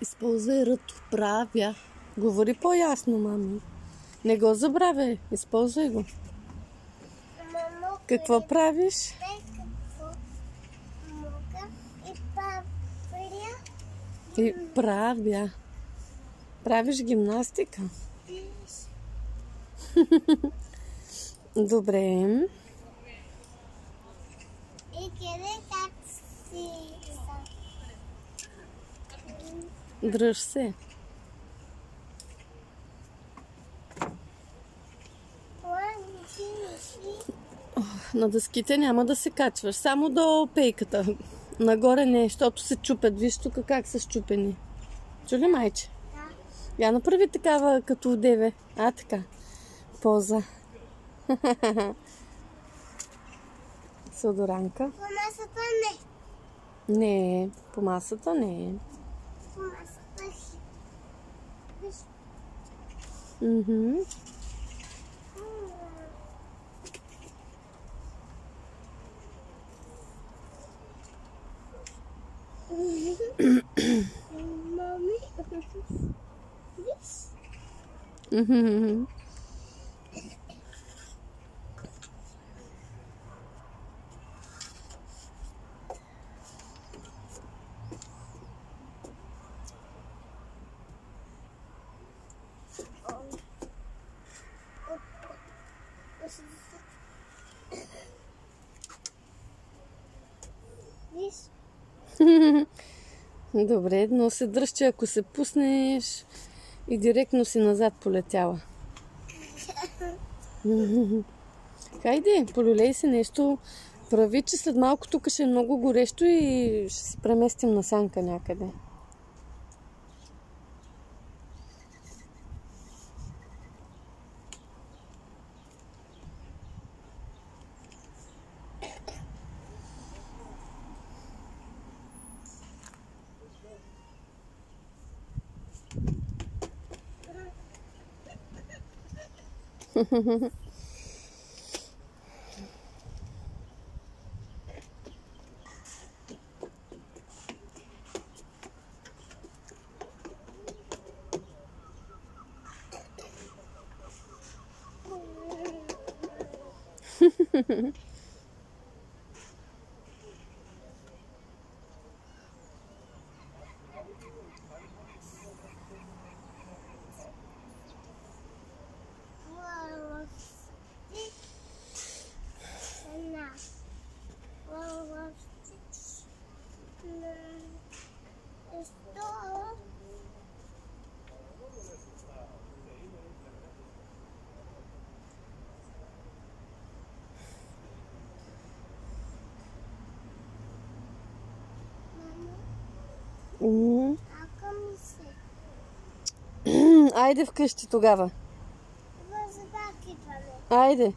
Използвай ръто. Правя. Говори по-ясно, мами. Не го забравяй. Използвай го. Какво правиш? И правя. Правиш гимнастика. Добре. И къде как си? Дръж се. На дъските няма да се качваш. Само до пейката. Нагоре не, защото се чупят. Виж тук как са щупени. Чули, майче? Да. Я направи такава като одеве. Така. Поза. Сладоранка. По масата не. Не, по масата не. По масата си. Виж. Мами. Виж. Добре, но се дръж, че ако се пуснеш и директно си назад полетяла. Хайде, полюлей си нещо. Прави, че след малко тук ще е много горещо и ще се преместим на сянка някъде. Айде вкъщи тогава. Айде.